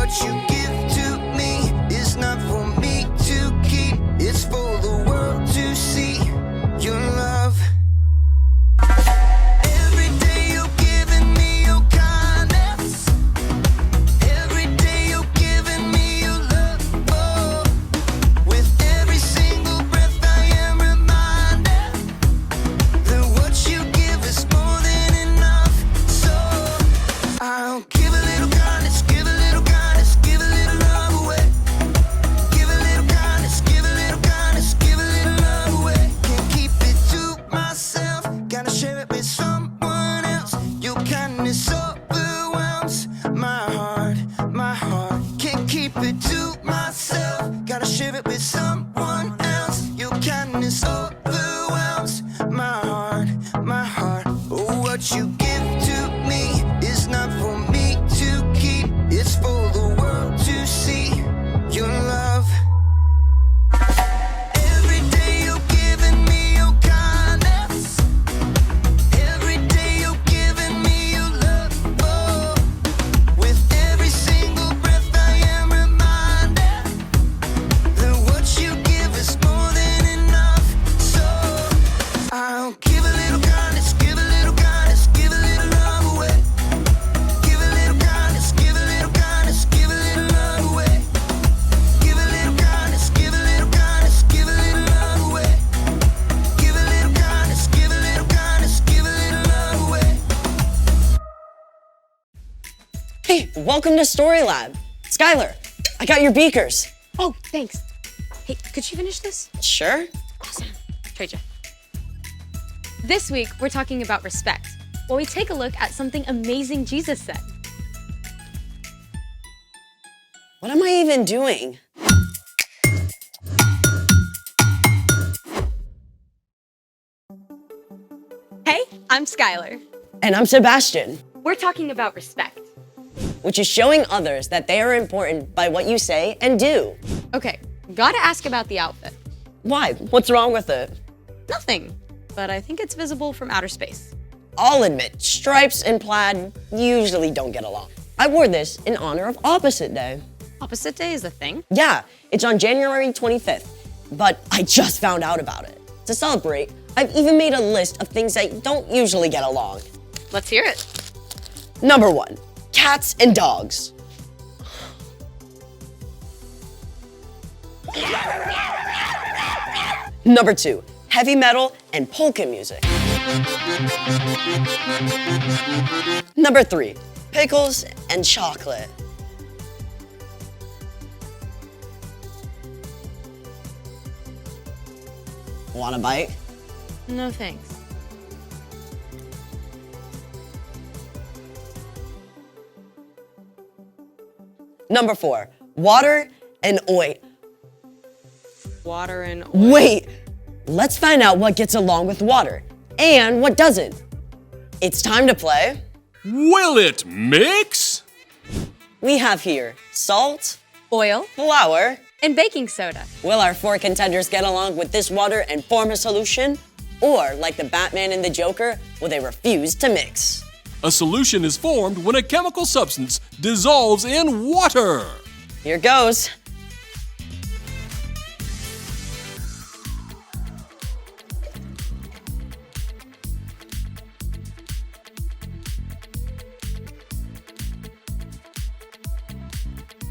what you give to me is not for me to keep. It's for the world to see your love. Every day you're giving me your kindness. Every day you're giving me your love. Oh, with every single breath I am reminded that what you give is more than enough. So I'll give a little kindness, give a little kindness, give a little love away. Give a little kindness, give a little kindness, give a little love away. Can't keep it to myself, gotta share it with someone else. Your kindness overwhelms my heart, my heart. Can't keep it to myself, gotta share it with someone else. Your kindness overwhelms my heart, my heart. Oh, what you give to me is not for me to keep. It's for the world to see your love. Every day you're giving me your kindness. Every day you're giving me your love. Oh, with every single breath I am reminded that what you give is more than enough. So I'll give a little kindness, give a little kindness, give a little love away. Give a little kindness, give a little kindness, give a little love away. Give a little kindness, give a little kindness, give a little love away. Give a little kindness, give a little kindness, give a little love away. Hey, welcome to Story Lab. Skylar, I got your beakers. Oh, thanks. Hey, could you finish this? Sure? Awesome. Trade you. This week, we're talking about respect, while we take a look at something amazing Jesus said. What am I even doing? Hey, I'm Skylar. And I'm Sebastian, We're talking about respect. which is showing others that they are important by what you say and do. Okay, gotta ask about the outfit. Why? What's wrong with it? Nothing, but I think it's visible from outer space. I'll admit, stripes and plaid usually don't get along. I wore this in honor of Opposite Day. Opposite Day is a thing? Yeah, it's on January 25th, but I just found out about it. To celebrate, I've even made a list of things that don't usually get along. Let's hear it. Number 1, cats and dogs. Number 2, heavy metal and polka music. Number 3, pickles and chocolate. Want a bite? No thanks. Number 4, water and oil. Water and oil. Wait, let's find out what gets along with water and what doesn't. It's time to play. Will it mix? We have here salt, Oil flour. and baking soda. Will our 4 contenders get along with this water and form a solution? Or, like the Batman and the Joker, will they refuse to mix? A solution is formed when a chemical substance dissolves in water. Here goes.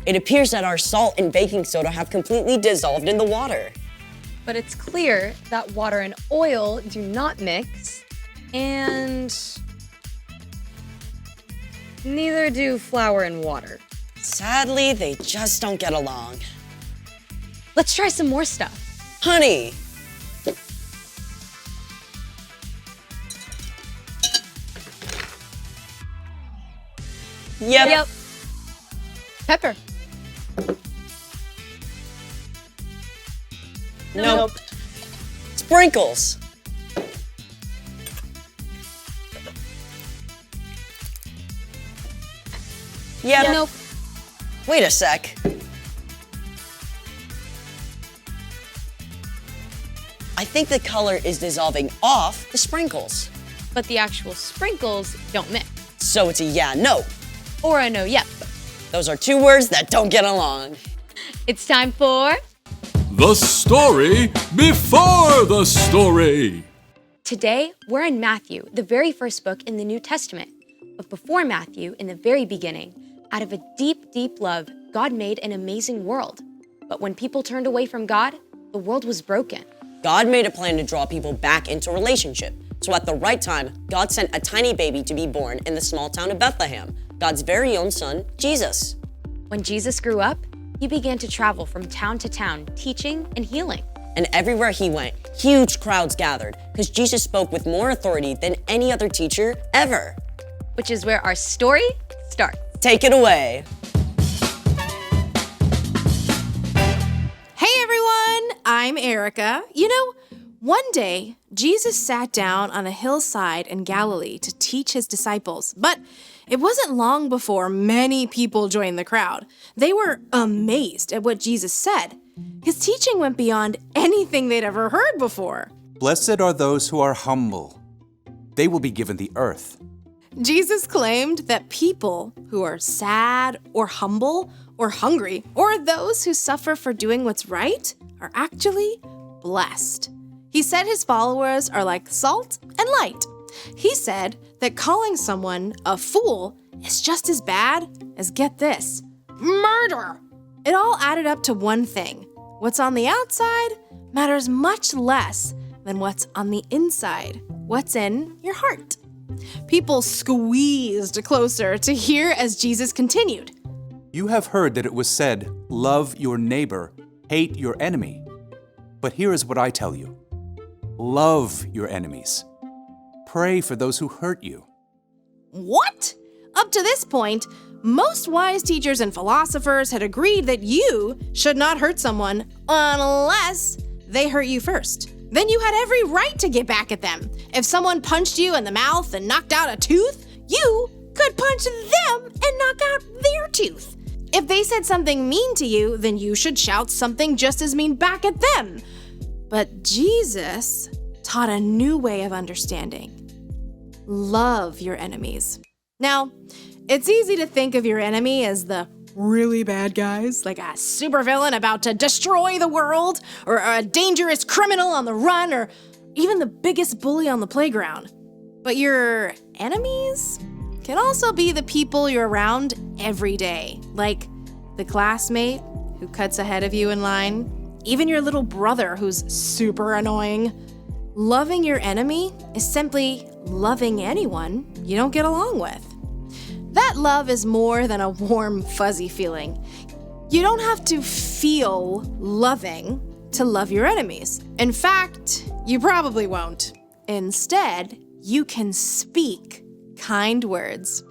It appears that our salt and baking soda have completely dissolved in the water. But it's clear that water and oil do not mix, and neither do flour and water. Sadly, they just don't get along. Let's try some more stuff. Honey! Yep. Pepper. Nope. Sprinkles. Yep. Nope. Wait a sec. I think the color is dissolving off the sprinkles. But the actual sprinkles don't mix. So it's a yeah, no. Or a no, yep. Those are two words that don't get along. It's time for The story before the story. Today, we're in Matthew, the very first book in the New Testament. But before Matthew, in the very beginning, out of a deep, deep love, God made an amazing world. But when people turned away from God, the world was broken. God made a plan to draw people back into relationship. So at the right time, God sent a tiny baby to be born in the small town of Bethlehem, God's very own son, Jesus. When Jesus grew up, he began to travel from town to town, teaching and healing. And everywhere he went, huge crowds gathered because Jesus spoke with more authority than any other teacher ever. Which is where our story starts. Take it away. Hey everyone, I'm Erica. You know, one day, Jesus sat down on a hillside in Galilee to teach his disciples, but it wasn't long before many people joined the crowd. They were amazed at what Jesus said. His teaching went beyond anything they'd ever heard before. Blessed are those who are humble. They will be given the earth. Jesus claimed that people who are sad or humble or hungry or those who suffer for doing what's right are actually blessed. He said his followers are like salt and light. He said that calling someone a fool is just as bad as, get this, murder. It all added up to one thing. What's on the outside matters much less than what's on the inside, what's in your heart. People squeezed closer to hear as Jesus continued. You have heard that it was said, love your neighbor, hate your enemy. But here is what I tell you. Love your enemies. Pray for those who hurt you. What? Up to this point, most wise teachers and philosophers had agreed that you should not hurt someone unless they hurt you first. Then you had every right to get back at them. If someone punched you in the mouth and knocked out a tooth, you could punch them and knock out their tooth. If they said something mean to you, then you should shout something just as mean back at them. But Jesus taught a new way of understanding. Love your enemies. Now, it's easy to think of your enemy as the really bad guys, like a supervillain about to destroy the world, or a dangerous criminal on the run, or even the biggest bully on the playground. But your enemies can also be the people you're around every day, like the classmate who cuts ahead of you in line, even your little brother who's super annoying. Loving your enemy is simply loving anyone you don't get along with. That love is more than a warm, fuzzy feeling. You don't have to feel loving to love your enemies. In fact, you probably won't. Instead, you can speak kind words.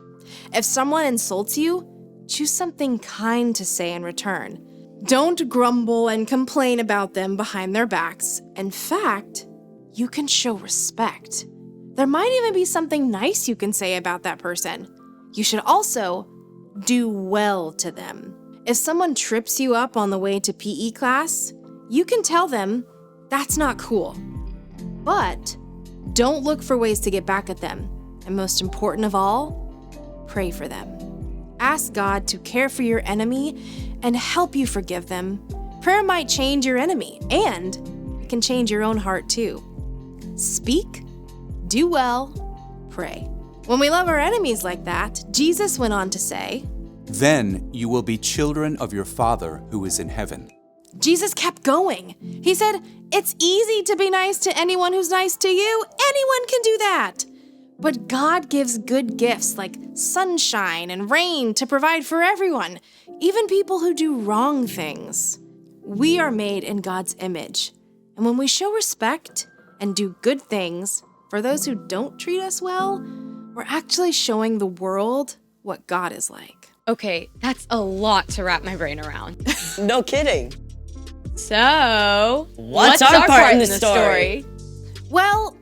If someone insults you, choose something kind to say in return. Don't grumble and complain about them behind their backs. In fact, you can show respect. There might even be something nice you can say about that person. You should also do well to them. If someone trips you up on the way to PE class, you can tell them that's not cool. But don't look for ways to get back at them. And most important of all, pray for them. Ask God to care for your enemy and help you forgive them. Prayer might change your enemy, and it can change your own heart too. Speak, do well, pray. When we love our enemies like that, Jesus went on to say, Then you will be children of your Father who is in heaven. Jesus kept going. He said, it's easy to be nice to anyone who's nice to you. Anyone can do that. But God gives good gifts like sunshine and rain to provide for everyone, even people who do wrong things. We are made in God's image. And when we show respect and do good things for those who don't treat us well, we're actually showing the world what God is like. Okay, that's a lot to wrap my brain around. No kidding. So, What's our part in the story? Well,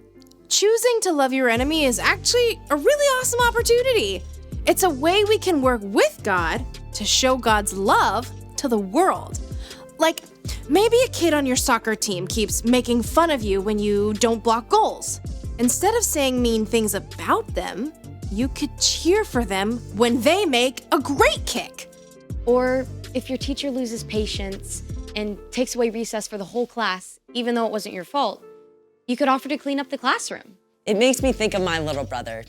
choosing to love your enemy is actually a really awesome opportunity. It's a way we can work with God to show God's love to the world. Like, maybe a kid on your soccer team keeps making fun of you when you don't block goals. Instead of saying mean things about them, you could cheer for them when they make a great kick. Or if your teacher loses patience and takes away recess for the whole class, even though it wasn't your fault, you could offer to clean up the classroom. It makes me think of my little brother.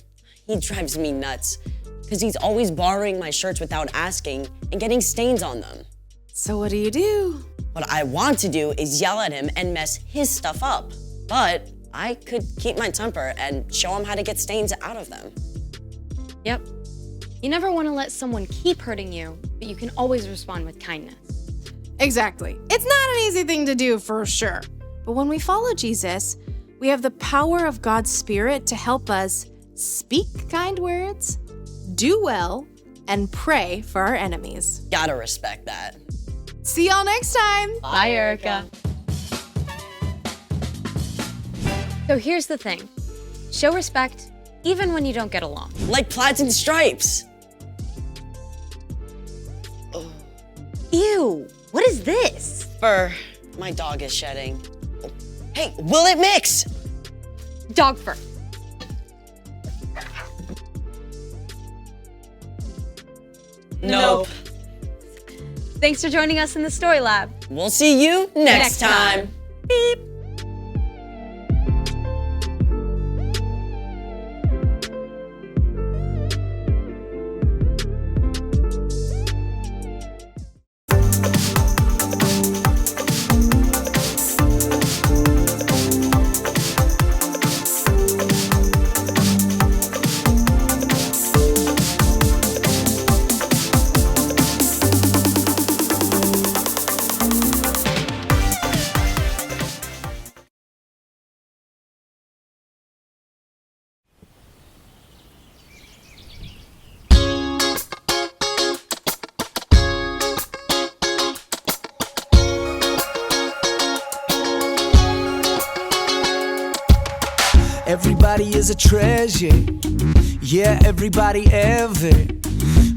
He drives me nuts because he's always borrowing my shirts without asking and getting stains on them. So what do you do? What I want to do is yell at him and mess his stuff up. But I could keep my temper and show him how to get stains out of them. Yep. You never want to let someone keep hurting you, but you can always respond with kindness. Exactly. It's not an easy thing to do for sure. But when we follow Jesus, we have the power of God's Spirit to help us speak kind words, do well, and pray for our enemies. Gotta respect that. See y'all next time. Bye, Erica. So here's the thing. Show respect even when you don't get along. Like plaids and stripes. Ew, what is this? Fur. My dog is shedding. Hey, will it mix? Dog fur. Nope. Thanks for joining us in the Story Lab. We'll see you next Next time. time. Beep. Everybody is a treasure. Yeah, everybody ever.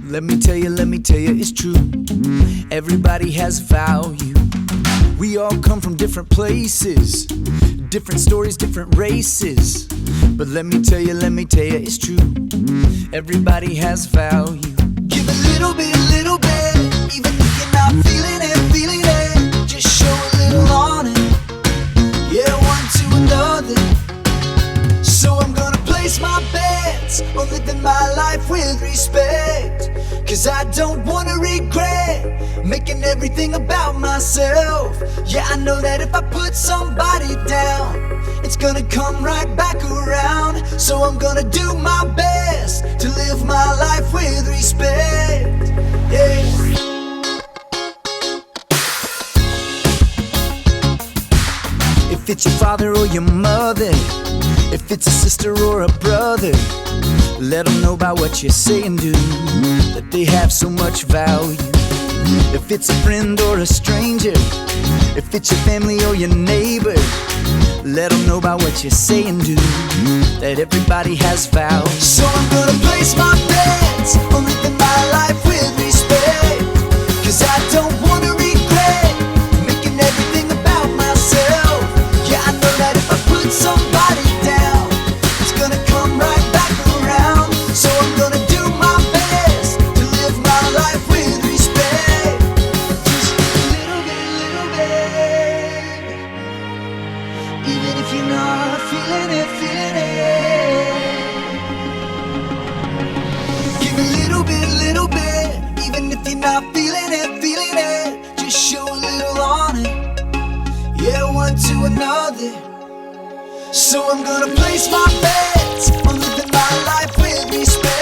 Let me tell you, it's true. Everybody has value. We all come from different places, different stories, different races. But let me tell you, it's true. Everybody has value. Give a little bit, even if you're not feeling it. Just show a little on it. Yeah, one to another. So I'm gonna place my bets on living my life with respect. Cause I don't wanna regret making everything about myself. Yeah, I know that if I put somebody down, it's gonna come right back around. So I'm gonna do my best to live my life with respect. Yeah. If it's your father or your mother, if it's a sister or a brother, let them know about what you say and do, that they have so much value. If it's a friend or a stranger, if it's your family or your neighbor, let them know about what you say and do, that everybody has value. So I'm gonna place my bets on living my life with respect. Cause I don't wanna regret making everything about myself. Yeah, I know that if I put somebody down, it's gonna come right back around. So I'm gonna do my best to live my life with respect. Just a little bit, even if you're not feeling it. Give a little bit, even if you're not feeling it. Just show a little on it. Yeah, one to another. So I'm gonna place my bets on living my life with respect.